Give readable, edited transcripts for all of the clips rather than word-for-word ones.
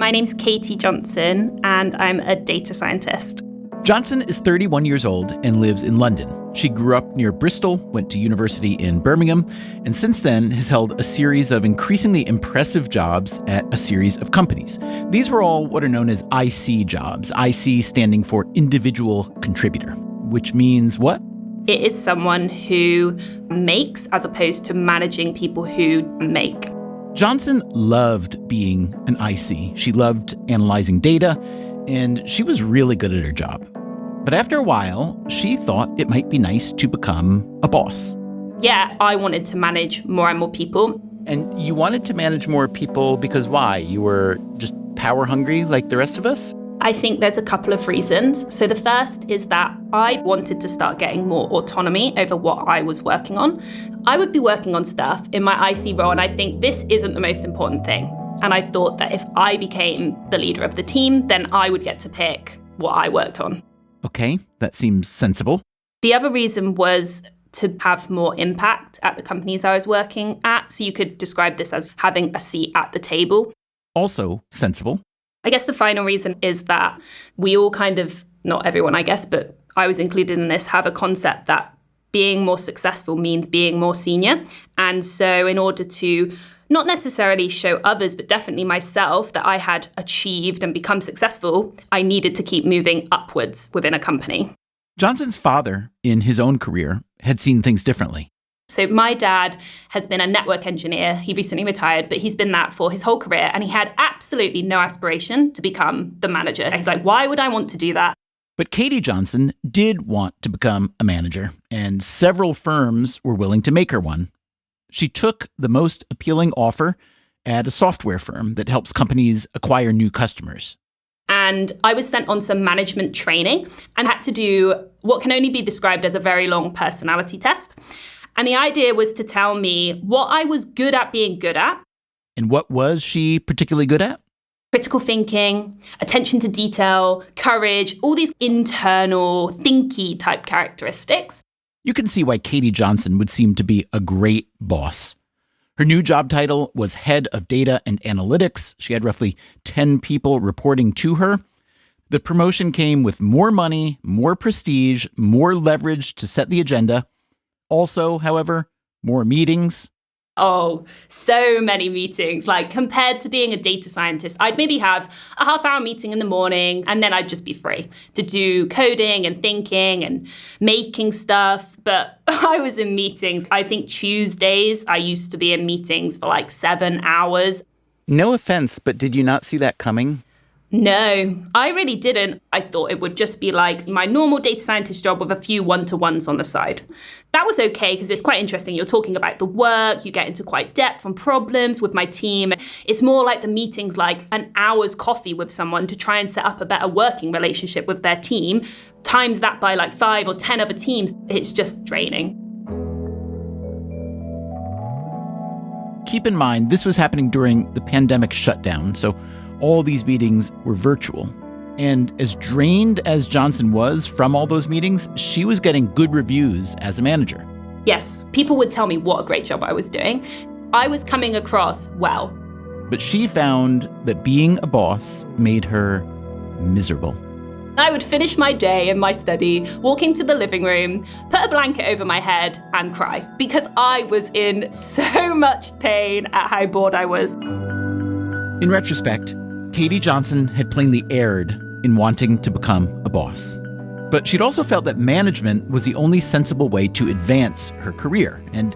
My name's Katie Johnson, and I'm a data scientist. Johnson is 31 years old and lives in London. She grew up near Bristol, went to university in Birmingham, and since then has held a series of increasingly impressive jobs at a series of companies. These were all what are known as IC jobs, IC standing for individual contributor, which means what? It is someone who makes as opposed to managing people who make. Johnson loved being an IC. She loved analyzing data, and she was really good at her job. But after a while, she thought it might be nice to become a boss. Yeah, I wanted to manage more and more people. And you wanted to manage more people because why? You were just power hungry like the rest of us? I think there's a couple of reasons. So the first is that I wanted to start getting more autonomy over what I was working on. I would be working on stuff in my IC role, and I think this isn't the most important thing. And I thought that if I became the leader of the team, then I would get to pick what I worked on. Okay, that seems sensible. The other reason was to have more impact at the companies I was working at. So you could describe this as having a seat at the table. Also sensible. I guess the final reason is that we all kind of, not everyone, I guess, but I was included in this, have a concept that being more successful means being more senior. And so in order to not necessarily show others, but definitely myself, that I had achieved and become successful, I needed to keep moving upwards within a company. Johnson's father, in his own career, had seen things differently. So my dad has been a network engineer. He recently retired, but he's been that for his whole career. And he had absolutely no aspiration to become the manager. He's like, why would I want to do that? But Katie Johnson did want to become a manager, and several firms were willing to make her one. She took the most appealing offer at a software firm that helps companies acquire new customers. And I was sent on some management training and had to do what can only be described as a very long personality test. And the idea was to tell me what I was good at being good at. And what was she particularly good at? Critical thinking, attention to detail, courage, all these internal, thinky type characteristics. You can see why Katie Johnson would seem to be a great boss. Her new job title was Head of Data and Analytics. She had roughly 10 people reporting to her. The promotion came with more money, more prestige, more leverage to set the agenda. Also, however, more meetings. Oh, so many meetings. Like compared to being a data scientist, I'd maybe have a half-hour meeting in the morning and then I'd just be free to do coding and thinking and making stuff. But I was in meetings. I think Tuesdays, I used to be in meetings for like 7 hours. No offense, but did you not see that coming? No, I really didn't. I thought it would just be like my normal data scientist job with a few one-to-ones on the side. That was okay because it's quite interesting. You're talking about the work, you get into quite depth on problems with my team. It's more like the meetings like an hour's coffee with someone to try and set up a better working relationship with their team. Times that by like 5 or 10 other teams, it's just draining. Keep in mind, this was happening during the pandemic shutdown, so all these meetings were virtual. And as drained as Johnson was from all those meetings, she was getting good reviews as a manager. Yes, people would tell me what a great job I was doing. I was coming across well. But she found that being a boss made her miserable. I would finish my day in my study, walk into the living room, put a blanket over my head and cry because I was in so much pain at how bored I was. In retrospect, Katie Johnson had plainly erred in wanting to become a boss. But she'd also felt that management was the only sensible way to advance her career. And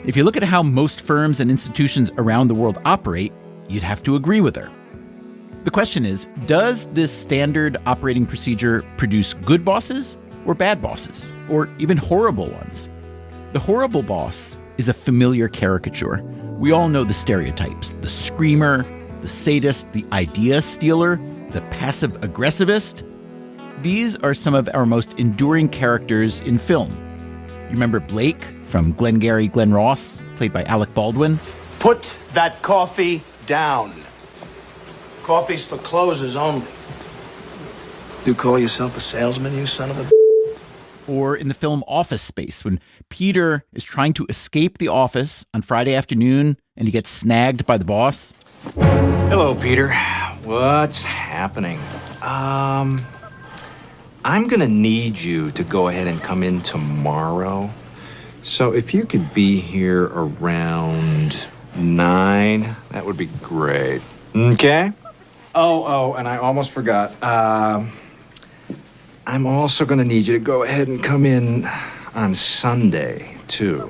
if you look at how most firms and institutions around the world operate, you'd have to agree with her. The question is, does this standard operating procedure produce good bosses or bad bosses, or even horrible ones? The horrible boss is a familiar caricature. We all know the stereotypes: the screamer, the sadist, the idea stealer, the passive-aggressivist. These are some of our most enduring characters in film. You remember Blake from Glengarry Glen Ross, played by Alec Baldwin? Put that coffee down. Coffee's for closers only. You call yourself a salesman, you son of a... Or in the film Office Space, when Peter is trying to escape the office on Friday afternoon and he gets snagged by the boss. Hello, Peter. What's happening? I'm gonna need you to go ahead and come in tomorrow. So if you could be here around 9, that would be great. Okay? Oh, and I almost forgot. I'm also gonna need you to go ahead and come in on Sunday, too.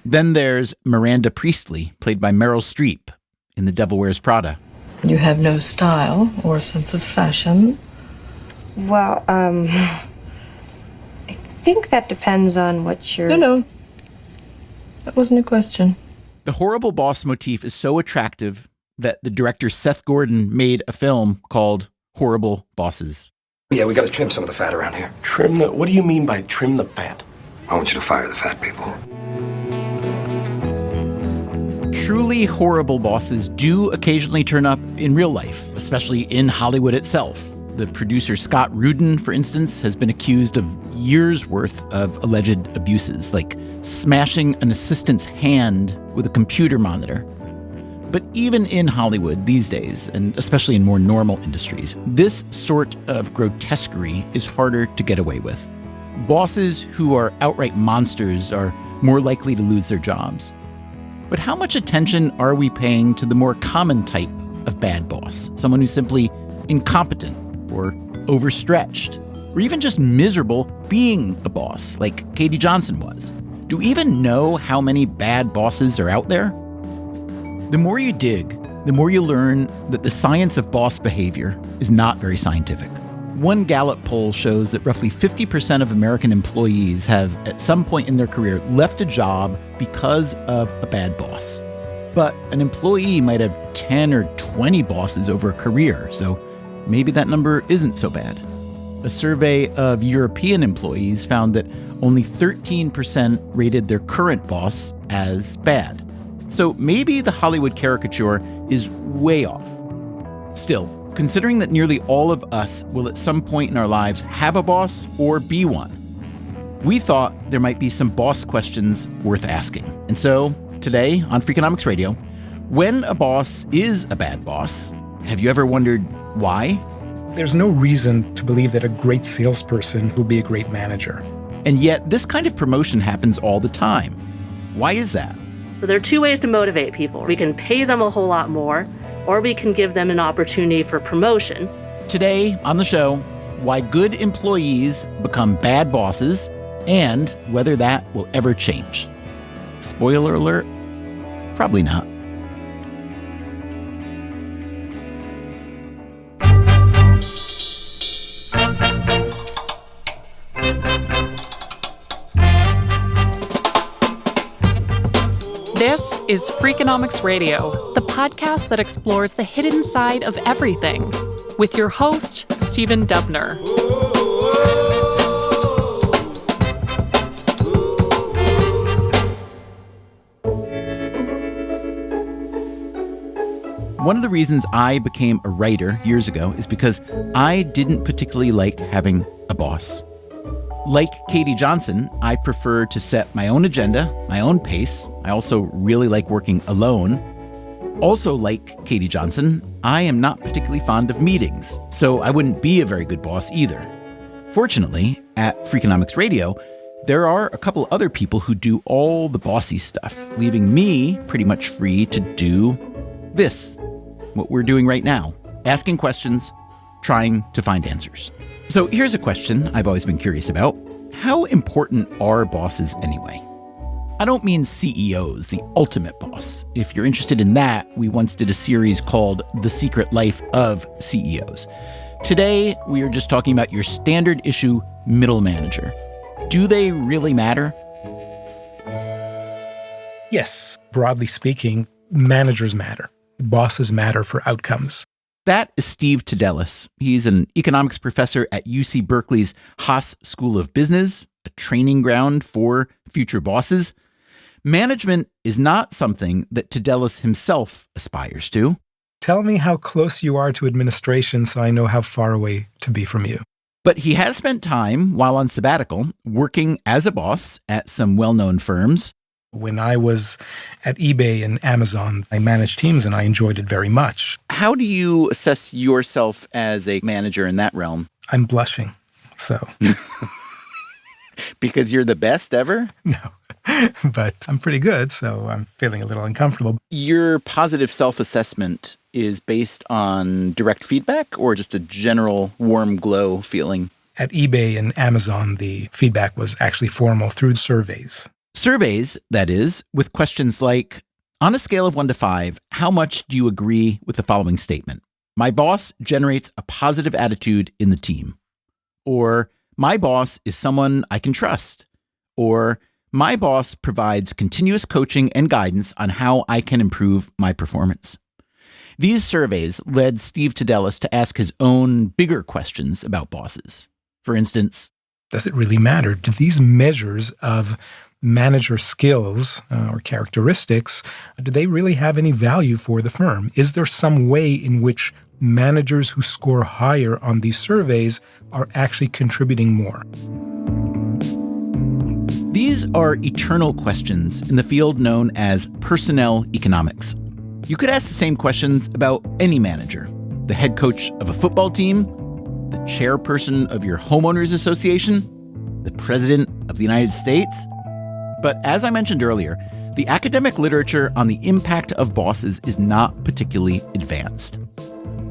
Then there's Miranda Priestley, played by Meryl Streep in The Devil Wears Prada. You have no style or sense of fashion. Well, I think that depends on what you're... No. That wasn't a question. The horrible boss motif is so attractive that the director Seth Gordon made a film called Horrible Bosses. Yeah, we gotta trim some of the fat around here. What do you mean by trim the fat? I want you to fire the fat people. Truly horrible bosses do occasionally turn up in real life, especially in Hollywood itself. The producer Scott Rudin, for instance, has been accused of years' worth of alleged abuses, like smashing an assistant's hand with a computer monitor. But even in Hollywood these days, and especially in more normal industries, this sort of grotesquerie is harder to get away with. Bosses who are outright monsters are more likely to lose their jobs. But how much attention are we paying to the more common type of bad boss? Someone who's simply incompetent or overstretched, or even just miserable being a boss, like Katie Johnson was. Do we even know how many bad bosses are out there? The more you dig, the more you learn that the science of boss behavior is not very scientific. One Gallup poll shows that roughly 50% of American employees have, at some point in their career, left a job because of a bad boss. But an employee might have 10 or 20 bosses over a career, so maybe that number isn't so bad. A survey of European employees found that only 13% rated their current boss as bad. So maybe the Hollywood caricature is way off. Still, considering that nearly all of us will at some point in our lives have a boss or be one, we thought there might be some boss questions worth asking. And so, today on Freakonomics Radio, when a boss is a bad boss, have you ever wondered why? There's no reason to believe that a great salesperson will be a great manager. And yet, this kind of promotion happens all the time. Why is that? So there are two ways to motivate people. We can pay them a whole lot more, or we can give them an opportunity for promotion. Today on the show, why good employees become bad bosses and whether that will ever change. Spoiler alert, probably not. This is Freakonomics Radio, the podcast that explores the hidden side of everything, with your host, Stephen Dubner. One of the reasons I became a writer years ago is because I didn't particularly like having a boss. Like Katie Johnson, I prefer to set my own agenda, my own pace. I also really like working alone. Also, like Katie Johnson, I am not particularly fond of meetings, so I wouldn't be a very good boss either. Fortunately, at Freakonomics Radio, there are a couple other people who do all the bossy stuff, leaving me pretty much free to do this, what we're doing right now, asking questions, trying to find answers. So here's a question I've always been curious about. How important are bosses anyway? I don't mean CEOs, the ultimate boss. If you're interested in that, we once did a series called The Secret Life of CEOs. Today, we are just talking about your standard issue middle manager. Do they really matter? Yes, broadly speaking, managers matter. Bosses matter for outcomes. That is Steve Tadelis. He's an economics professor at UC Berkeley's Haas School of Business, a training ground for future bosses. Management is not something that Tadelis himself aspires to. Tell me how close you are to administration so I know how far away to be from you. But he has spent time, while on sabbatical, working as a boss at some well-known firms. When I was at eBay and Amazon, I managed teams and I enjoyed it very much. How do you assess yourself as a manager in that realm? I'm blushing, so. Because you're the best ever? No, but I'm pretty good, so I'm feeling a little uncomfortable. Your positive self-assessment is based on direct feedback or just a general warm glow feeling? At eBay and Amazon, the feedback was actually formal through surveys. Surveys, that is, with questions like, on a scale of 1 to 5, how much do you agree with the following statement? My boss generates a positive attitude in the team. Or, my boss is someone I can trust. Or, my boss provides continuous coaching and guidance on how I can improve my performance. These surveys led Steve Tadelis to ask his own bigger questions about bosses. For instance, does it really matter? Do these measures of manager skills or characteristics, do they really have any value for the firm? Is there some way in which managers who score higher on these surveys are actually contributing more? These are eternal questions in the field known as personnel economics. You could ask the same questions about any manager, the head coach of a football team, the chairperson of your homeowners association, the president of the United States. But as I mentioned earlier, the academic literature on the impact of bosses is not particularly advanced.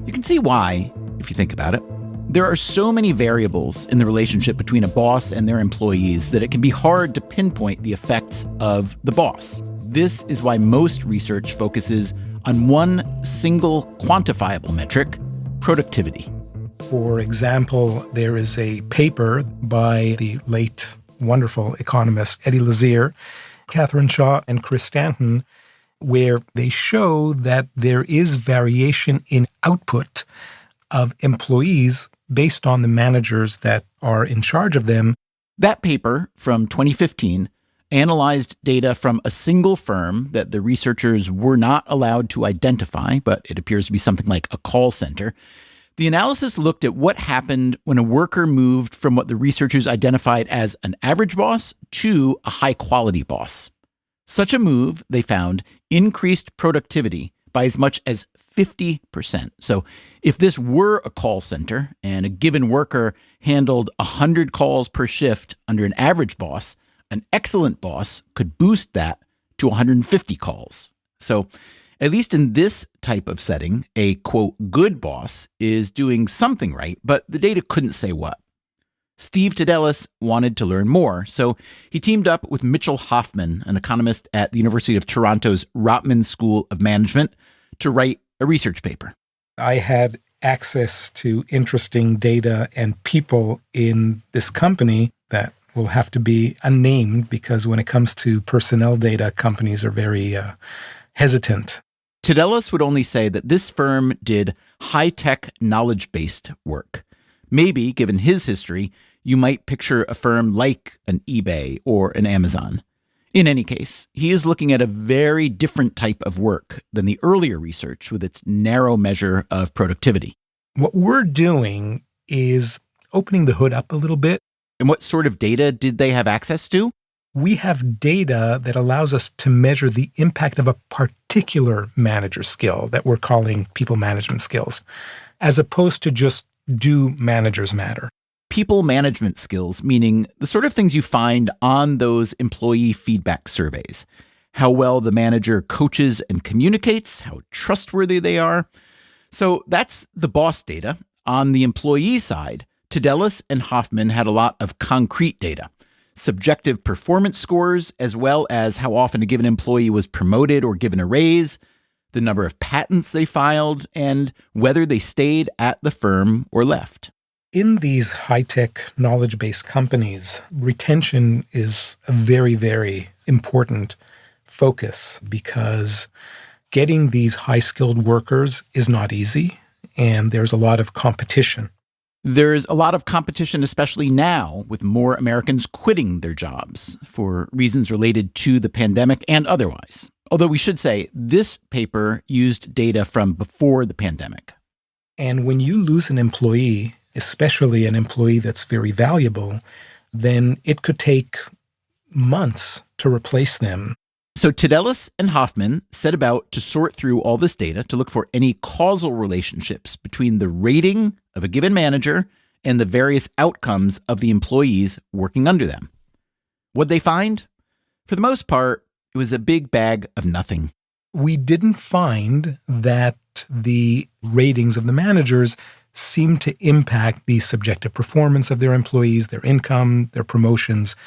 You can see why, if you think about it. There are so many variables in the relationship between a boss and their employees that it can be hard to pinpoint the effects of the boss. This is why most research focuses on one single quantifiable metric, productivity. For example, there is a paper by the late wonderful economist Eddie Lazear, Catherine Shaw, and Chris Stanton, where they show that there is variation in output of employees based on the managers that are in charge of them. That paper from 2015 analyzed data from a single firm that the researchers were not allowed to identify, but it appears to be something like a call center. The analysis looked at what happened when a worker moved from what the researchers identified as an average boss to a high-quality boss. Such a move, they found, increased productivity by as much as 50%. So if this were a call center and a given worker handled 100 calls per shift under an average boss, an excellent boss could boost that to 150 calls. So at least in this type of setting, a, quote, good boss is doing something right, but the data couldn't say what. Steve Tadelis wanted to learn more, so he teamed up with Mitchell Hoffman, an economist at the University of Toronto's Rotman School of Management, to write a research paper. I had access to interesting data and people in this company that will have to be unnamed because when it comes to personnel data, companies are very hesitant. Tadelis would only say that this firm did high-tech, knowledge-based work. Maybe, given his history, you might picture a firm like an eBay or an Amazon. In any case, he is looking at a very different type of work than the earlier research with its narrow measure of productivity. What we're doing is opening the hood up a little bit. And what sort of data did they have access to? We have data that allows us to measure the impact of a particular manager skill that we're calling people management skills, as opposed to just do managers matter. People management skills, meaning the sort of things you find on those employee feedback surveys. How well the manager coaches and communicates, how trustworthy they are. So that's the boss data. On the employee side, Tadelis and Hoffman had a lot of concrete data. Subjective performance scores, as well as how often a given employee was promoted or given a raise, the number of patents they filed, and whether they stayed at the firm or left. In these high-tech knowledge-based companies, retention is a very, very important focus because getting these high-skilled workers is not easy, and there's a lot of competition. There's a lot of competition, especially now, with more Americans quitting their jobs for reasons related to the pandemic and otherwise. Although we should say, this paper used data from before the pandemic. And when you lose an employee, especially an employee that's very valuable, then it could take months to replace them. So Tidelis and Hoffman set about to sort through all this data to look for any causal relationships between the rating of a given manager and the various outcomes of the employees working under them. What'd they find? For the most part, it was a big bag of nothing. We didn't find that the ratings of the managers seemed to impact the subjective performance of their employees, their income, their promotions,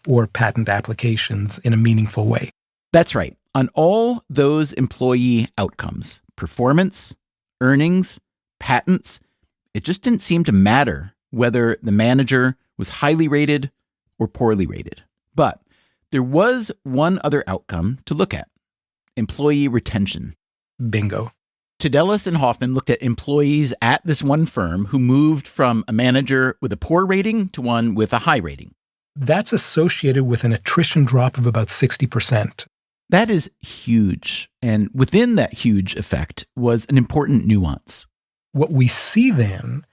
or patent applications in a meaningful way. That's right. On all those employee outcomes, performance, earnings, patents, it just didn't seem to matter whether the manager was highly rated or poorly rated. But there was one other outcome to look at: employee retention. Bingo. Tidelis and Hoffman looked at employees at this one firm who moved from a manager with a poor rating to one with a high rating. That's associated with an attrition drop of about 60%. That is huge. And within that huge effect was an important nuance. What we see then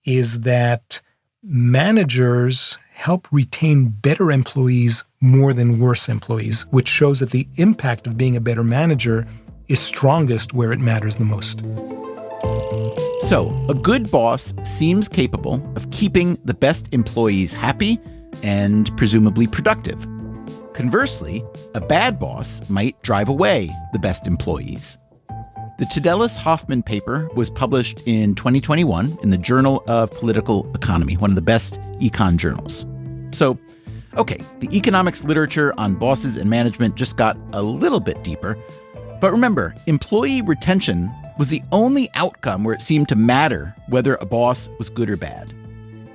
is that managers help retain better employees more than worse employees, which shows that the impact of being a better manager is strongest where it matters the most. So, a good boss seems capable of keeping the best employees happy and presumably productive. Conversely, a bad boss might drive away the best employees. The Tidelis-Hoffman paper was published in 2021 in the Journal of Political Economy, one of the best econ journals. So, okay, the economics literature on bosses and management just got a little bit deeper. But remember, employee retention was the only outcome where it seemed to matter whether a boss was good or bad.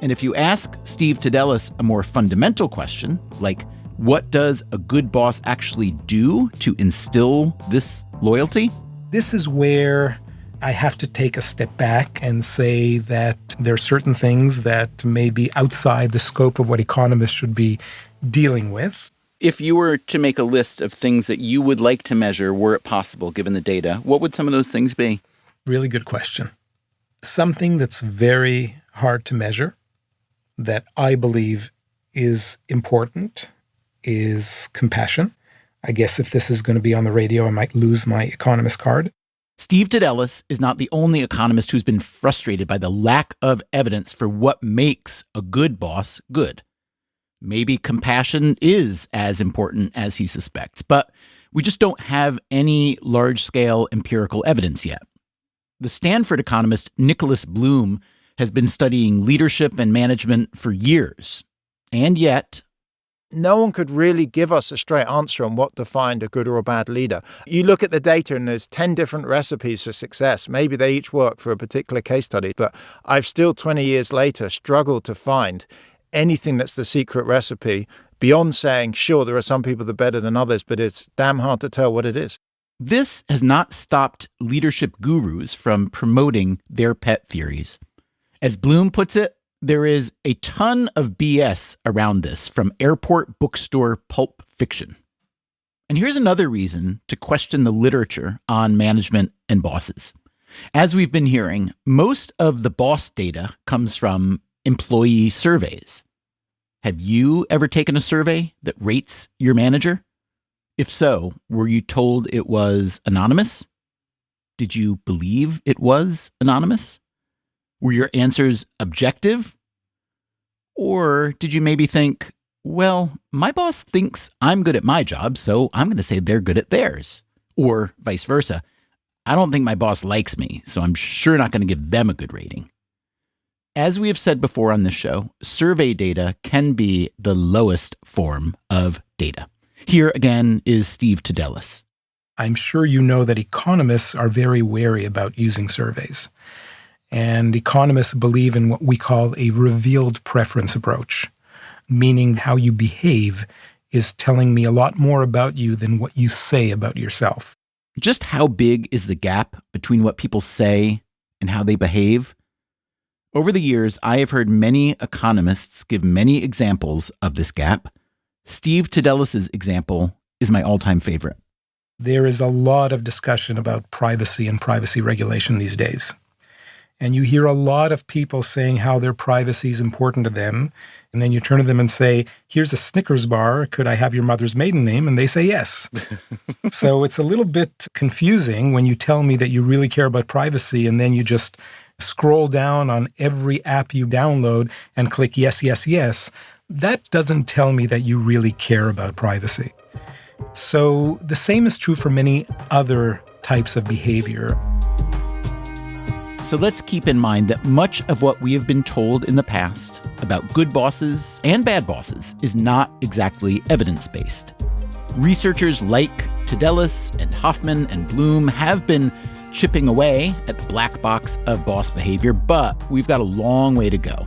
And if you ask Steve Tidelis a more fundamental question, like, what does a good boss actually do to instill this loyalty? This is where I have to take a step back and say that there are certain things that may be outside the scope of what economists should be dealing with. If you were to make a list of things that you would like to measure, were it possible, given the data, what would some of those things be? Really good question. Something that's very hard to measure that I believe is important is compassion. I guess if this is going to be on the radio, I might lose my economist card. Steve Tidelis is not the only economist who's been frustrated by the lack of evidence for what makes a good boss good. Maybe compassion is as important as he suspects, but we just don't have any large-scale empirical evidence yet. The Stanford economist Nicholas Bloom has been studying leadership and management for years, and yet no one could really give us a straight answer on what defined a good or a bad leader. You look at the data and there's 10 different recipes for success. Maybe they each work for a particular case study, but I've still 20 years later struggled to find anything that's the secret recipe beyond saying, sure, there are some people that are better than others, but it's damn hard to tell what it is. This has not stopped leadership gurus from promoting their pet theories. As Bloom puts it, there is a ton of BS around this from airport bookstore pulp fiction. And here's another reason to question the literature on management and bosses. As we've been hearing, most of the boss data comes from employee surveys. Have you ever taken a survey that rates your manager? If so, were you told it was anonymous? Did you believe it was anonymous? Were your answers objective? Or did you maybe think, well, my boss thinks I'm good at my job, so I'm going to say they're good at theirs. Or vice versa. I don't think my boss likes me, so I'm sure not going to give them a good rating. As we have said before on this show, survey data can be the lowest form of data. Here again is Steve Tidelis. I'm sure you know that economists are very wary about using surveys. And economists believe in what we call a revealed preference approach, meaning how you behave is telling me a lot more about you than what you say about yourself. Just how big is the gap between what people say and how they behave? Over the years, I have heard many economists give many examples of this gap. Steve Tidelis' example is my all-time favorite. There is a lot of discussion about privacy and privacy regulation these days. And you hear a lot of people saying how their privacy is important to them. And then you turn to them and say, here's a Snickers bar. Could I have your mother's maiden name? And they say yes. So it's a little bit confusing when you tell me that you really care about privacy and then you just scroll down on every app you download and click yes, yes, yes. That doesn't tell me that you really care about privacy. So the same is true for many other types of behavior. So let's keep in mind that much of what we have been told in the past about good bosses and bad bosses is not exactly evidence-based. Researchers like Tidelis and Hoffman and Bloom have been chipping away at the black box of boss behavior, but we've got a long way to go.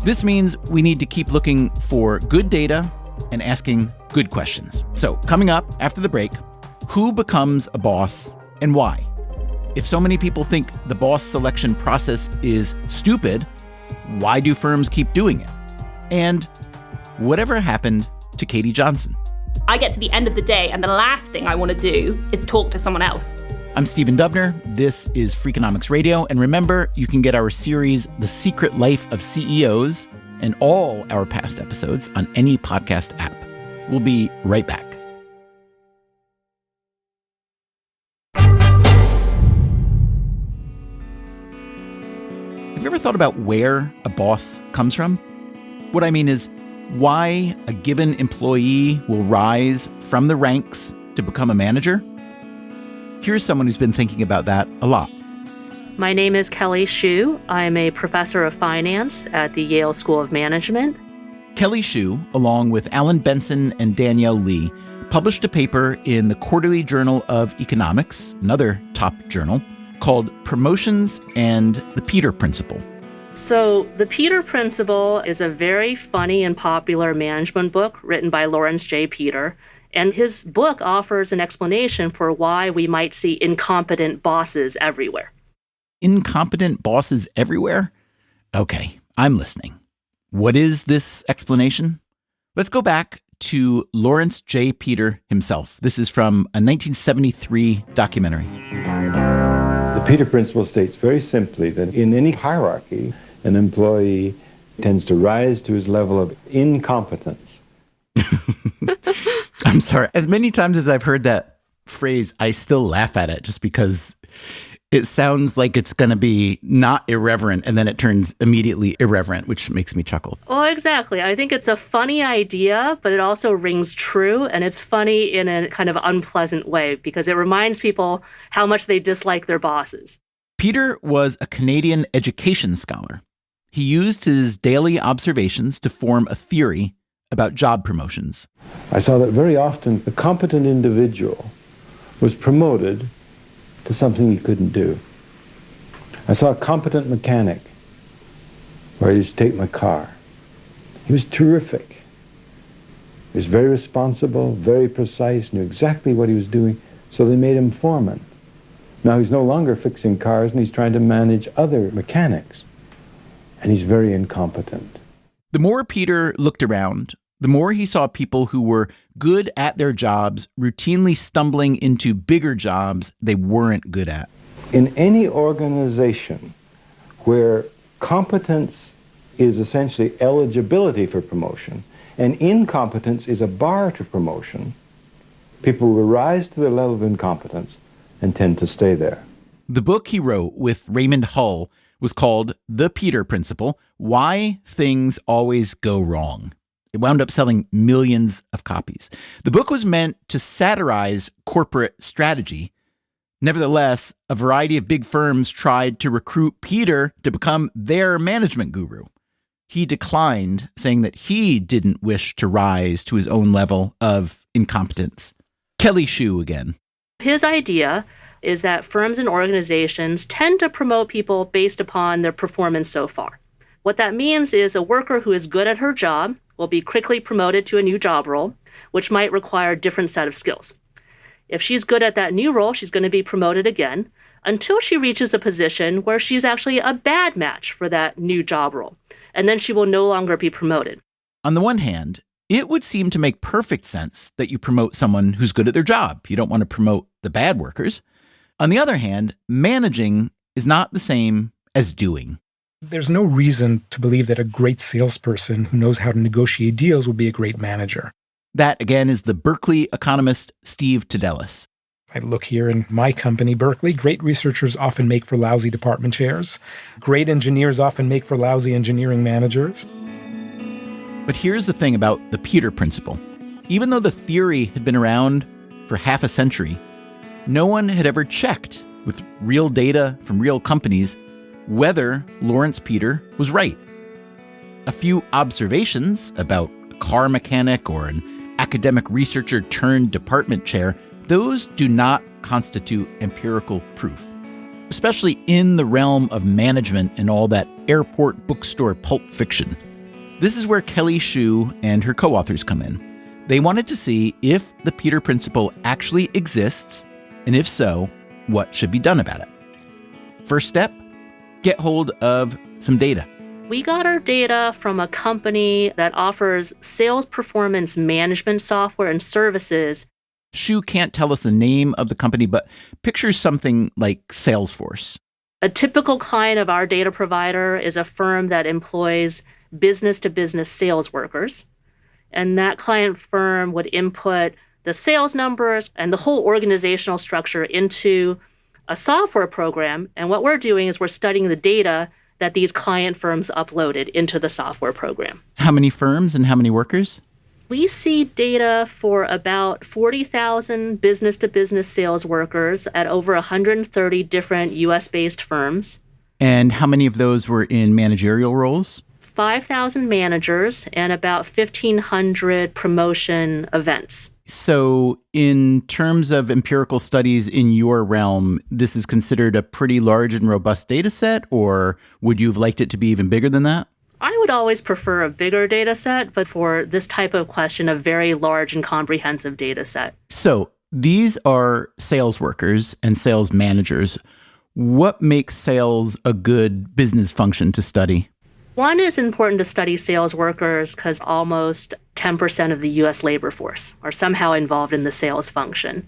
This means we need to keep looking for good data and asking good questions. So coming up after the break, who becomes a boss and why? If so many people think the boss selection process is stupid, why do firms keep doing it? And whatever happened to Katie Johnson? I get to the end of the day, and the last thing I want to do is talk to someone else. I'm Stephen Dubner. This is Freakonomics Radio. And remember, you can get our series, The Secret Life of CEOs, and all our past episodes on any podcast app. We'll be right back. Have you ever thought about where a boss comes from? What I mean is why a given employee will rise from the ranks to become a manager? Here's someone who's been thinking about that a lot. My name is Kelly Hsu. I'm a professor of finance at the Yale School of Management. Kelly Hsu, along with Alan Benson and Danielle Lee, published a paper in the Quarterly Journal of Economics, another top journal, called Promotions and the Peter Principle. So the Peter Principle is a very funny and popular management book written by Lawrence J. Peter. And his book offers an explanation for why we might see incompetent bosses everywhere. Incompetent bosses everywhere? Okay, I'm listening. What is this explanation? Let's go back to Lawrence J. Peter himself. This is from a 1973 documentary. The Peter Principle states very simply that in any hierarchy, an employee tends to rise to his level of incompetence. I'm sorry. As many times as I've heard that phrase, I still laugh at it just because it sounds like it's going to be not irreverent and then it turns immediately irreverent, which makes me chuckle. Oh, exactly. I think it's a funny idea, but it also rings true. And it's funny in a kind of unpleasant way because it reminds people how much they dislike their bosses. Peter was a Canadian education scholar. He used his daily observations to form a theory about job promotions. I saw that very often the competent individual was promoted to something he couldn't do. I saw a competent mechanic where he used to take my car. He was terrific. He was very responsible, very precise, knew exactly what he was doing, so they made him foreman. Now he's no longer fixing cars and he's trying to manage other mechanics. And he's very incompetent. The more Peter looked around, the more he saw people who were good at their jobs routinely stumbling into bigger jobs they weren't good at. In any organization where competence is essentially eligibility for promotion and incompetence is a bar to promotion, people will rise to the level of incompetence and tend to stay there. The book he wrote with Raymond Hull was called The Peter Principle: Why Things Always Go Wrong. It wound up selling millions of copies. The book was meant to satirize corporate strategy. Nevertheless, a variety of big firms tried to recruit Peter to become their management guru. He declined, saying that he didn't wish to rise to his own level of incompetence. Kelly Hsu again. His idea is that firms and organizations tend to promote people based upon their performance so far. What that means is a worker who is good at her job will be quickly promoted to a new job role, which might require a different set of skills. If she's good at that new role, she's going to be promoted again until she reaches a position where she's actually a bad match for that new job role, and then she will no longer be promoted. On the one hand, it would seem to make perfect sense that you promote someone who's good at their job. You don't want to promote the bad workers. On the other hand, managing is not the same as doing. There's no reason to believe that a great salesperson who knows how to negotiate deals will be a great manager. That, again, is the Berkeley economist Steve Tadelis. I look here in my company, Berkeley. Great researchers often make for lousy department chairs. Great engineers often make for lousy engineering managers. But here's the thing about the Peter Principle. Even though the theory had been around for half a century, no one had ever checked with real data from real companies whether Lawrence Peter was right. A few observations about a car mechanic or an academic researcher turned department chair, those do not constitute empirical proof, especially in the realm of management and all that airport bookstore pulp fiction. This is where Kelly Shue and her co-authors come in. They wanted to see if the Peter Principle actually exists, and if so, what should be done about it. First step, get hold of some data. We got our data from a company that offers sales performance management software and services. Shue can't tell us the name of the company, but picture something like Salesforce. A typical client of our data provider is a firm that employs business-to-business sales workers. And that client firm would input the sales numbers and the whole organizational structure into a software program. And what we're doing is we're studying the data that these client firms uploaded into the software program. How many firms and how many workers? We see data for about 40,000 business-to-business sales workers at over 130 different US-based firms. And how many of those were in managerial roles? 5,000 managers and about 1,500 promotion events. So in terms of empirical studies in your realm, this is considered a pretty large and robust data set, or would you have liked it to be even bigger than that? I would always prefer a bigger data set, but for this type of question, a very large and comprehensive data set. So these are sales workers and sales managers. What makes sales a good business function to study? One is important to study sales workers because almost 10% of the U.S. labor force are somehow involved in the sales function.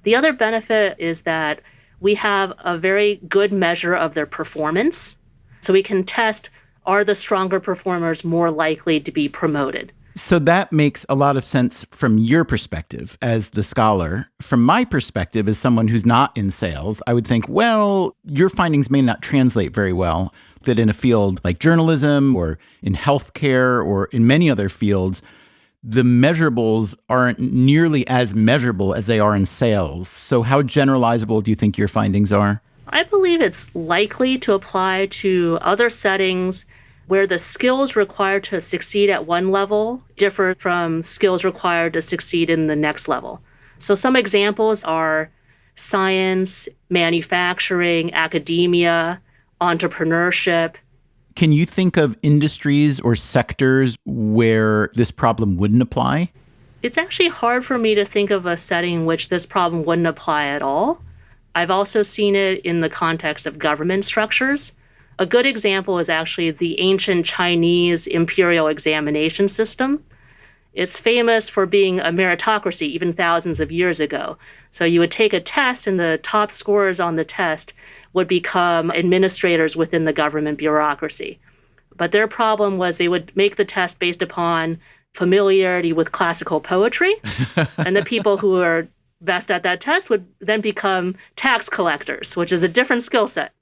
The other benefit is that we have a very good measure of their performance. So we can test, are the stronger performers more likely to be promoted? So that makes a lot of sense from your perspective as the scholar. From my perspective, as someone who's not in sales, I would think, well, your findings may not translate very well. That in a field like journalism or in healthcare or in many other fields, the measurables aren't nearly as measurable as they are in sales. So how generalizable do you think your findings are? I believe it's likely to apply to other settings where the skills required to succeed at one level differ from skills required to succeed in the next level. So some examples are science, manufacturing, academia, entrepreneurship. Can you think of industries or sectors where this problem wouldn't apply? It's actually hard for me to think of a setting in which this problem wouldn't apply at all. I've also seen it in the context of government structures. A good example is actually the ancient Chinese imperial examination system. It's famous for being a meritocracy even thousands of years ago. So you would take a test and the top scorers on the test would become administrators within the government bureaucracy. But their problem was they would make the test based upon familiarity with classical poetry. And the people who are best at that test would then become tax collectors, which is a different skill set.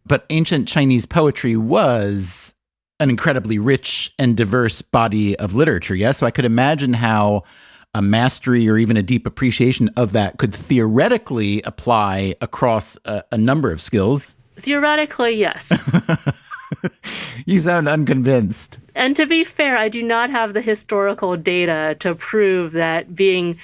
But ancient Chinese poetry was an incredibly rich and diverse body of literature, yes? So I could imagine how a mastery or even a deep appreciation of that could theoretically apply across a number of skills. Theoretically, yes. You sound unconvinced. And to be fair, I do not have the historical data to prove that being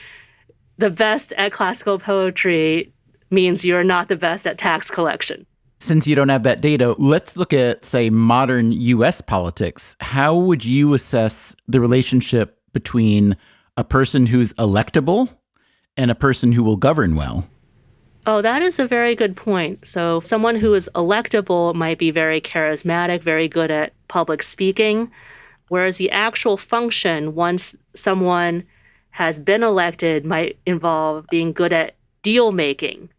the best at classical poetry means you're not the best at tax collection. Since you don't have that data, let's look at, say, modern U.S. politics. How would you assess the relationship between a person who's electable and a person who will govern well? Oh, that is a very good point. So someone who is electable might be very charismatic, very good at public speaking, whereas the actual function, once someone has been elected, might involve being good at deal making.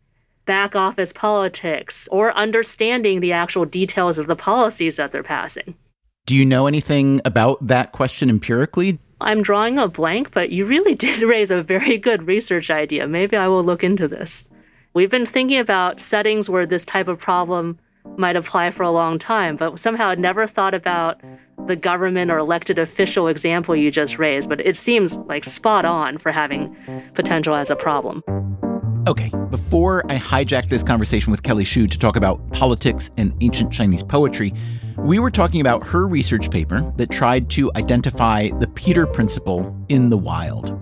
back office politics or understanding the actual details of the policies that they're passing. Do you know anything about that question empirically? I'm drawing a blank, but you really did raise a very good research idea. Maybe I will look into this. We've been thinking about settings where this type of problem might apply for a long time, but somehow never thought about the government or elected official example you just raised. But it seems like spot on for having potential as a problem. Okay, before I hijack this conversation with Kelly Xu to talk about politics and ancient Chinese poetry, we were talking about her research paper that tried to identify the Peter Principle in the wild.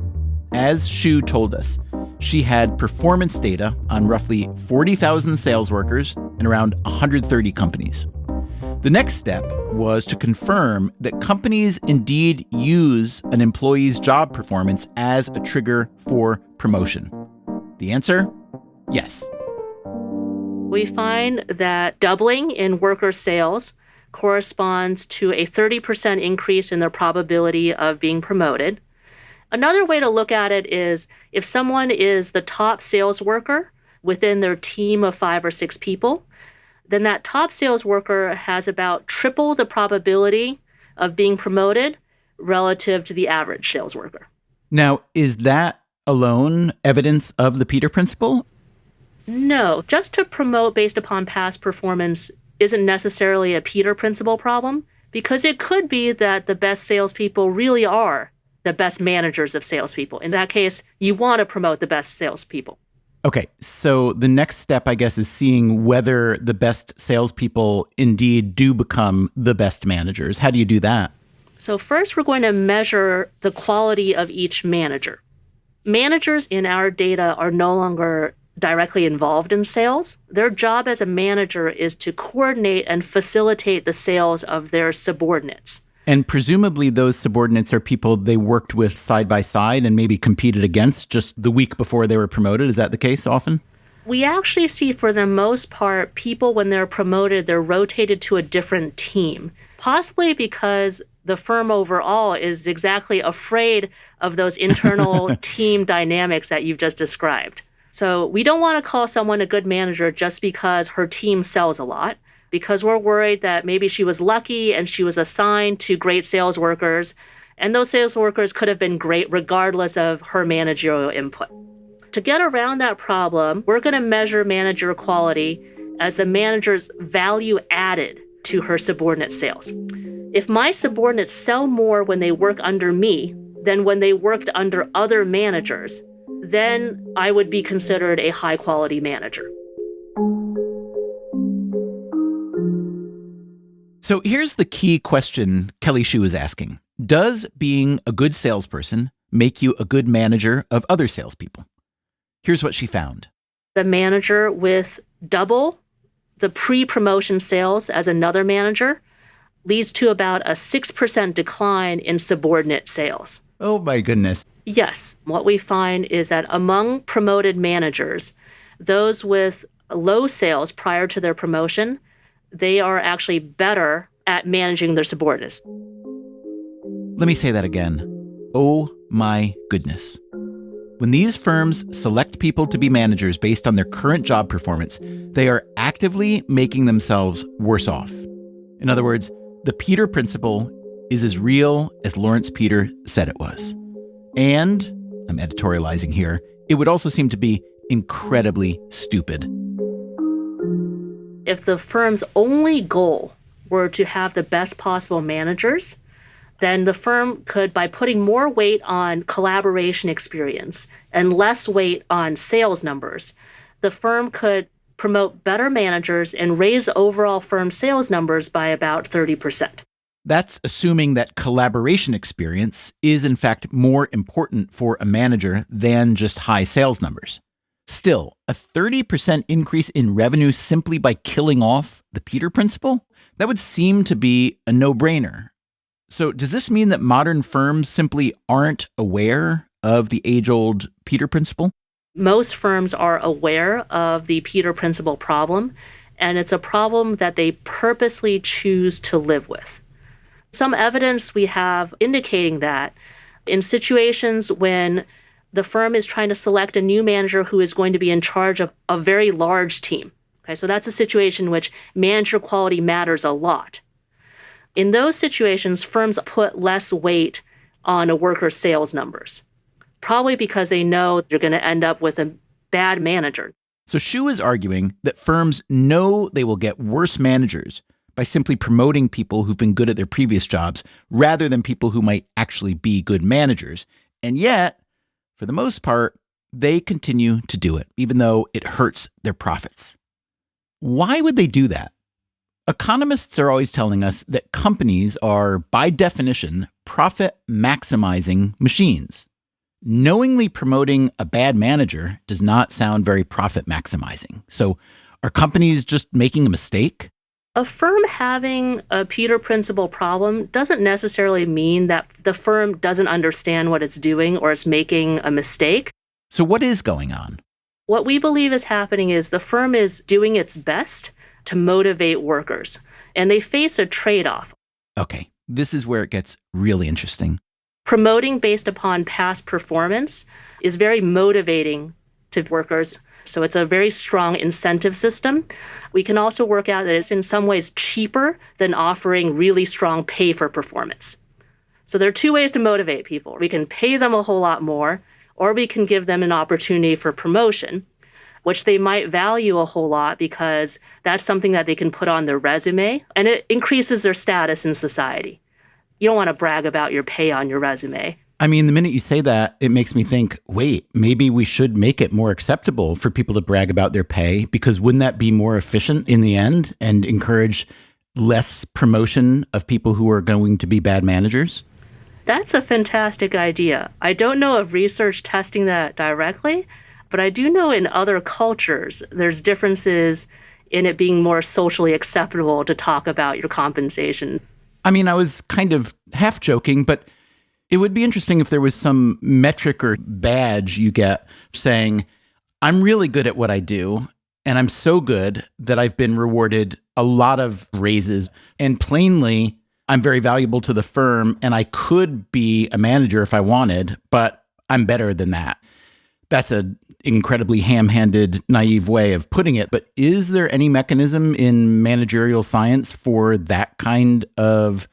As Xu told us, she had performance data on roughly 40,000 sales workers and around 130 companies. The next step was to confirm that companies indeed use an employee's job performance as a trigger for promotion. The answer? Yes. We find that doubling in worker sales corresponds to a 30% increase in their probability of being promoted. Another way to look at it is if someone is the top sales worker within their team of 5 or 6 people, then that top sales worker has about triple the probability of being promoted relative to the average sales worker. Now, is that alone evidence of the Peter Principle? No, just to promote based upon past performance isn't necessarily a Peter Principle problem, because it could be that the best salespeople really are the best managers of salespeople. In that case, you want to promote the best salespeople. Okay, so the next step, I guess, is seeing whether the best salespeople indeed do become the best managers. How do you do that? So first, we're going to measure the quality of each manager. Managers in our data are no longer directly involved in sales. Their job as a manager is to coordinate and facilitate the sales of their subordinates. And presumably those subordinates are people they worked with side by side and maybe competed against just the week before they were promoted. Is that the case often? We actually see, for the most part, people, when they're promoted, they're rotated to a different team, possibly because the firm overall is exactly afraid of those internal team dynamics that you've just described. So we don't want to call someone a good manager just because her team sells a lot, because we're worried that maybe she was lucky and she was assigned to great sales workers, and those sales workers could have been great regardless of her managerial input. To get around that problem, we're going to measure manager quality as the manager's value added to her subordinate sales. If my subordinates sell more when they work under me than when they worked under other managers, then I would be considered a high-quality manager. So here's the key question Kelly Xu is asking. Does being a good salesperson make you a good manager of other salespeople? Here's what she found. The manager with double the pre-promotion sales as another manager leads to about a 6% decline in subordinate sales. Oh my goodness. Yes. What we find is that among promoted managers, those with low sales prior to their promotion, they are actually better at managing their subordinates. Let me say that again. Oh my goodness. When these firms select people to be managers based on their current job performance, they are actively making themselves worse off. In other words, the Peter Principle is as real as Lawrence Peter said it was. And, I'm editorializing here, it would also seem to be incredibly stupid. If the firm's only goal were to have the best possible managers, then the firm could, by putting more weight on collaboration experience and less weight on sales numbers, the firm could promote better managers and raise overall firm sales numbers by about 30%. That's assuming that collaboration experience is in fact more important for a manager than just high sales numbers. Still, a 30% increase in revenue simply by killing off the Peter Principle? That would seem to be a no-brainer. So does this mean that modern firms simply aren't aware of the age-old Peter Principle? Most firms are aware of the Peter Principle problem, and it's a problem that they purposely choose to live with. Some evidence we have indicating that in situations when the firm is trying to select a new manager who is going to be in charge of a very large team. Okay, so that's a situation in which manager quality matters a lot. In those situations, firms put less weight on a worker's sales numbers, probably because they know they're going to end up with a bad manager. So Shu is arguing that firms know they will get worse managers by simply promoting people who've been good at their previous jobs rather than people who might actually be good managers. And yet, for the most part, they continue to do it, even though it hurts their profits. Why would they do that? Economists are always telling us that companies are, by definition, profit-maximizing machines. Knowingly promoting a bad manager does not sound very profit-maximizing. So are companies just making a mistake? A firm having a Peter Principle problem doesn't necessarily mean that the firm doesn't understand what it's doing or it's making a mistake. So what is going on? What we believe is happening is the firm is doing its best to motivate workers, and they face a trade-off. Okay, this is where it gets really interesting. Promoting based upon past performance is very motivating to workers. So it's a very strong incentive system. We can also work out that it's in some ways cheaper than offering really strong pay for performance. So there are two ways to motivate people. We can pay them a whole lot more, or we can give them an opportunity for promotion, which they might value a whole lot because that's something that they can put on their resume, and it increases their status in society. You don't want to brag about your pay on your resume. I mean, the minute you say that, it makes me think, wait, maybe we should make it more acceptable for people to brag about their pay, because wouldn't that be more efficient in the end and encourage less promotion of people who are going to be bad managers? That's a fantastic idea. I don't know of research testing that directly, but I do know in other cultures, there's differences in it being more socially acceptable to talk about your compensation. I mean, I was kind of half joking, but it would be interesting if there was some metric or badge you get saying, I'm really good at what I do, and I'm so good that I've been rewarded a lot of raises. And plainly, I'm very valuable to the firm, and I could be a manager if I wanted, but I'm better than that. That's an incredibly ham-handed, naive way of putting it, but is there any mechanism in managerial science for that kind of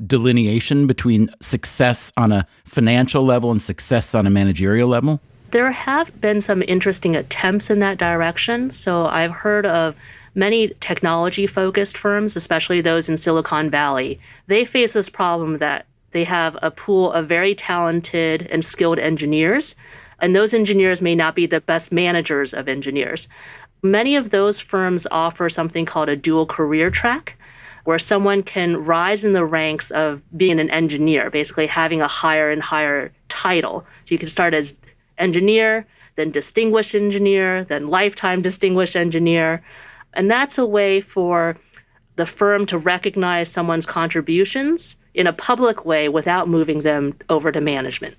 delineation between success on a financial level and success on a managerial level? There have been some interesting attempts in that direction. So I've heard of many technology-focused firms, especially those in Silicon Valley. They face this problem that they have a pool of very talented and skilled engineers, and those engineers may not be the best managers of engineers. Many of those firms offer something called a dual career track, where someone can rise in the ranks of being an engineer, basically having a higher and higher title. So you can start as engineer, then distinguished engineer, then lifetime distinguished engineer. And that's a way for the firm to recognize someone's contributions in a public way without moving them over to management.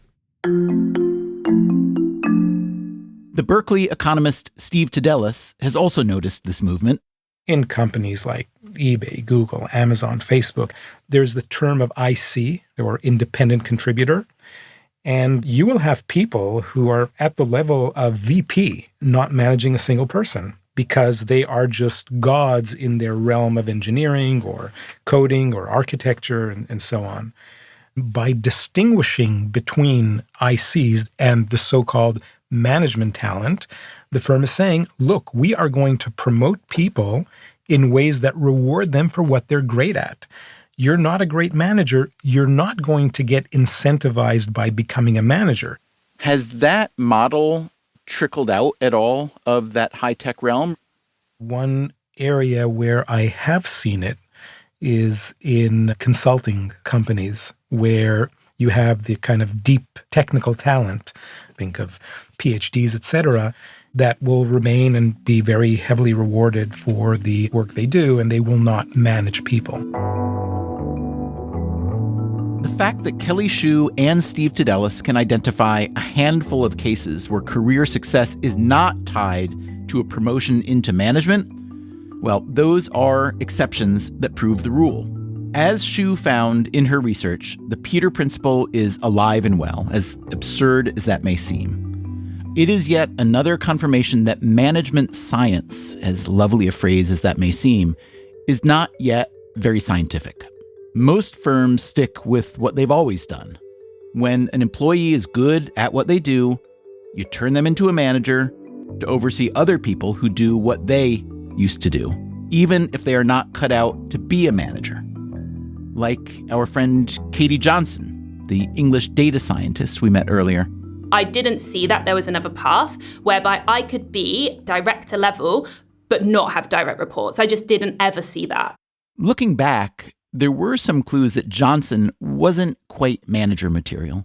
The Berkeley economist Steve Tadelis has also noticed this movement. In companies like eBay, Google, Amazon, Facebook, there's the term of IC, or independent contributor. And you will have people who are at the level of VP, not managing a single person, because they are just gods in their realm of engineering or coding or architecture and so on. By distinguishing between ICs and the so-called management talent, the firm is saying, look, we are going to promote people in ways that reward them for what they're great at. You're not a great manager. You're not going to get incentivized by becoming a manager. Has that model trickled out at all of that high-tech realm? One area where I have seen it is in consulting companies where you have the kind of deep technical talent, think of PhDs, et cetera, that will remain and be very heavily rewarded for the work they do, and they will not manage people. The fact that Kelly Shu and Steve Tadelis can identify a handful of cases where career success is not tied to a promotion into management, well, those are exceptions that prove the rule. As Shu found in her research, the Peter Principle is alive and well, as absurd as that may seem. It is yet another confirmation that management science, as lovely a phrase as that may seem, is not yet very scientific. Most firms stick with what they've always done. When an employee is good at what they do, you turn them into a manager to oversee other people who do what they used to do, even if they are not cut out to be a manager. Like our friend Katie Johnson, the English data scientist we met earlier. I didn't see that there was another path whereby I could be director level, but not have direct reports. I just didn't ever see that. Looking back, there were some clues that Johnson wasn't quite manager material.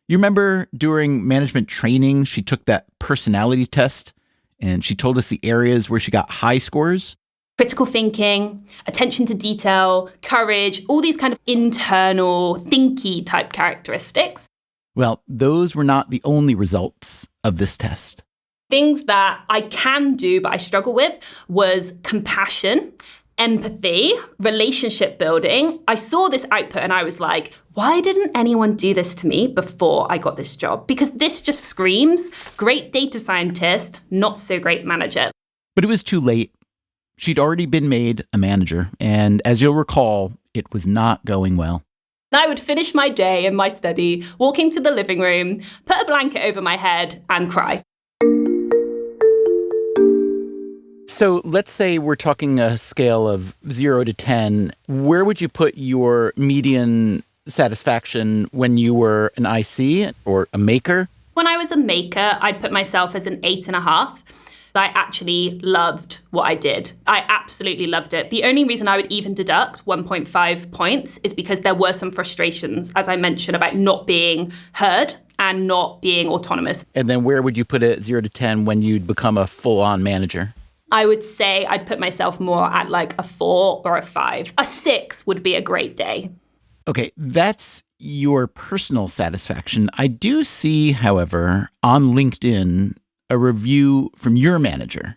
You remember during management training, she took that personality test and she told us the areas where she got high scores? Critical thinking, attention to detail, courage, all these kind of internal, thinky type characteristics. Well, those were not the only results of this test. Things that I can do but I struggle with was compassion, empathy, relationship building. I saw this output and I was like, why didn't anyone do this to me before I got this job? Because this just screams great data scientist, not so great manager. But it was too late. She'd already been made a manager, and as you'll recall, it was not going well. I would finish my day in my study, walk into the living room, put a blanket over my head and cry. So let's say we're talking a scale of 0 to 10. Where would you put your median satisfaction when you were an IC or a maker? When I was a maker, I'd put myself as an 8.5. I actually loved what I did. I absolutely loved it. The only reason I would even deduct 1.5 points is because there were some frustrations, as I mentioned, about not being heard and not being autonomous. And then where would you put it 0 to 10 when you'd become a full-on manager? I would say I'd put myself more at like a 4 or a 5. A 6 would be a great day. Okay, that's your personal satisfaction. I do see, however, on LinkedIn, a review from your manager.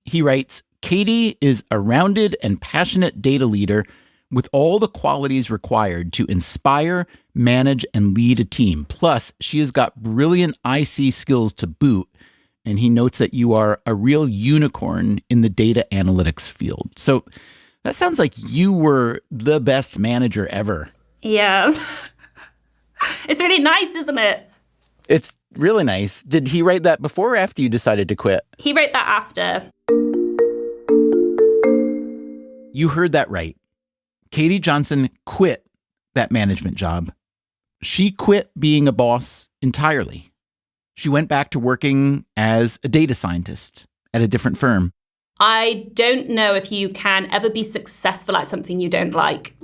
He writes, Katie is a rounded and passionate data leader with all the qualities required to inspire, manage, and lead a team. Plus, she has got brilliant IC skills to boot. And he notes that you are a real unicorn in the data analytics field. So that sounds like you were the best manager ever. Yeah. It's really nice, isn't it? It's really nice. Did he write that before or after you decided to quit? He wrote that after. You heard that right. Katie Johnson quit that management job. She quit being a boss entirely. She went back to working as a data scientist at a different firm. I don't know if you can ever be successful at something you don't like.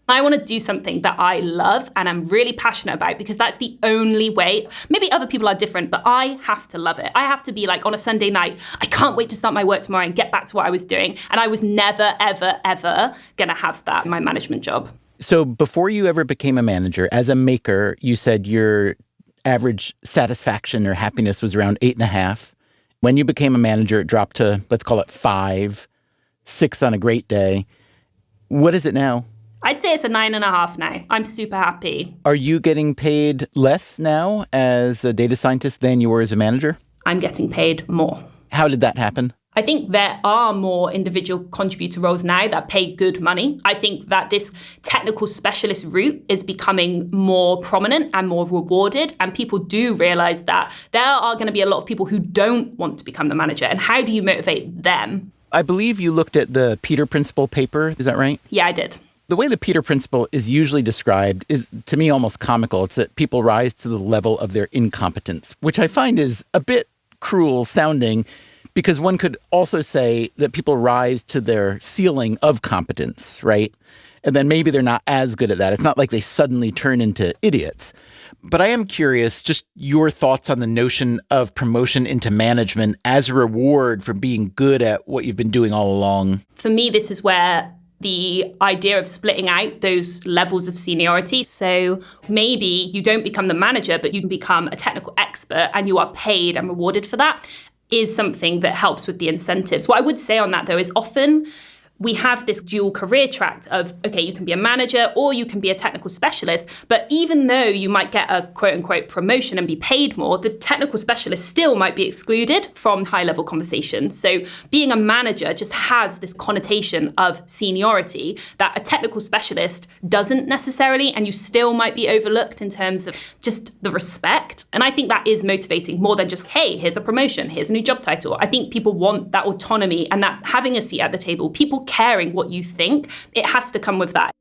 I want to do something that I love and I'm really passionate about because that's the only way. Maybe other people are different, but I have to love it. I have to be like on a Sunday night, I can't wait to start my work tomorrow and get back to what I was doing. And I was never, ever, ever going to have that in my management job. So before you ever became a manager, as a maker, you said your average satisfaction or happiness was around 8.5. When you became a manager, it dropped to, let's call it 5, 6 on a great day. What is it now? I'd say it's a 9.5 now. I'm super happy. Are you getting paid less now as a data scientist than you were as a manager? I'm getting paid more. How did that happen? I think there are more individual contributor roles now that pay good money. I think that this technical specialist route is becoming more prominent and more rewarded. And people do realize that there are going to be a lot of people who don't want to become the manager. And how do you motivate them? I believe you looked at the Peter Principle paper. Is that right? Yeah, I did. The way the Peter Principle is usually described is, to me, almost comical. It's that people rise to the level of their incompetence, which I find is a bit cruel sounding. Because one could also say that people rise to their ceiling of competence, right? And then maybe they're not as good at that. It's not like they suddenly turn into idiots. But I am curious, just your thoughts on the notion of promotion into management as a reward for being good at what you've been doing all along. For me, this is where the idea of splitting out those levels of seniority. So maybe you don't become the manager, but you can become a technical expert and you are paid and rewarded for that. Is something that helps with the incentives. What I would say on that, though, is often we have this dual career track of, okay, you can be a manager or you can be a technical specialist. But even though you might get a quote unquote promotion and be paid more, the technical specialist still might be excluded from high level conversations. So being a manager just has this connotation of seniority that a technical specialist doesn't necessarily, and you still might be overlooked in terms of just the respect. And I think that is motivating more than just, hey, here's a promotion, here's a new job title. I think people want that autonomy and that having a seat at the table, people caring what you think, it has to come with that.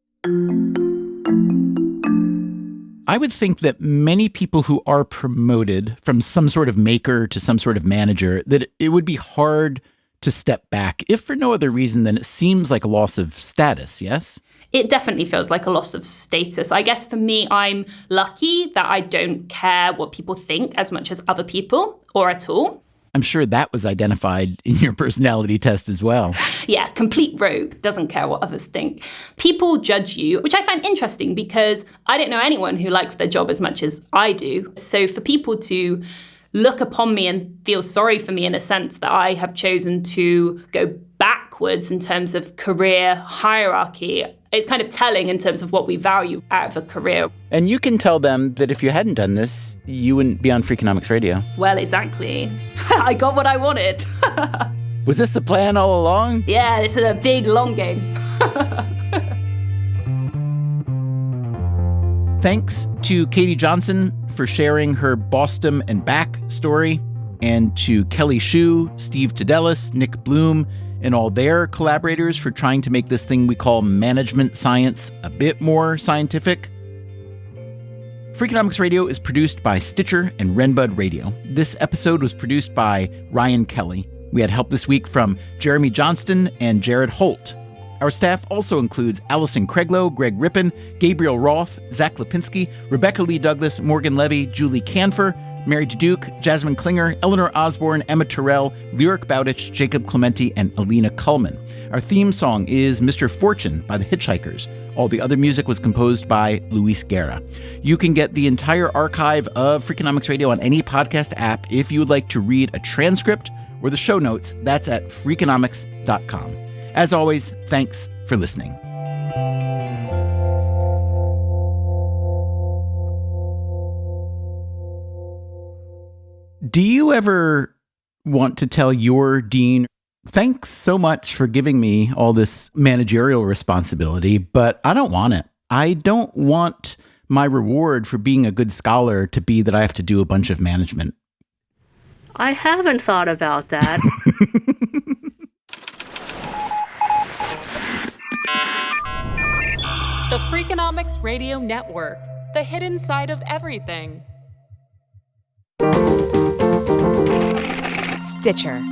I would think that many people who are promoted from some sort of maker to some sort of manager, that it would be hard to step back, if for no other reason than it seems like a loss of status, yes? It definitely feels like a loss of status. I guess for me, I'm lucky that I don't care what people think as much as other people, or at all. I'm sure that was identified in your personality test as well. Yeah, complete rogue, doesn't care what others think. People judge you, which I find interesting because I don't know anyone who likes their job as much as I do. So for people to look upon me and feel sorry for me in a sense that I have chosen to go backwards in terms of career hierarchy, it's kind of telling in terms of what we value out of a career. And you can tell them that if you hadn't done this, you wouldn't be on Freakonomics Radio. Well, exactly. I got what I wanted. Was this the plan all along? Yeah, this is a big, long game. Thanks to Katie Johnson for sharing her Boston and back story, and to Kelly Shue, Steve Tadelis, Nick Bloom, and all their collaborators for trying to make this thing we call management science a bit more scientific. Freakonomics Radio is produced by Stitcher and Renbud Radio. This episode was produced by Ryan Kelly. We had help this week from Jeremy Johnston and Jared Holt. Our staff also includes Allison Craiglow, Greg Rippin, Gabriel Roth, Zach Lipinski, Rebecca Lee Douglas, Morgan Levy, Julie Canfer, Mary Duke, Jasmine Klinger, Eleanor Osborne, Emma Terrell, Lyric Bowditch, Jacob Clementi, and Alina Kullman. Our theme song is Mr. Fortune by the Hitchhikers. All the other music was composed by Luis Guerra. You can get the entire archive of Freakonomics Radio on any podcast app. If you would like to read a transcript or the show notes, that's at Freakonomics.com. As always, thanks for listening. Do you ever want to tell your dean, thanks so much for giving me all this managerial responsibility, but I don't want it. I don't want my reward for being a good scholar to be that I have to do a bunch of management. I haven't thought about that. The Freakonomics Radio Network, the hidden side of everything. Stitcher.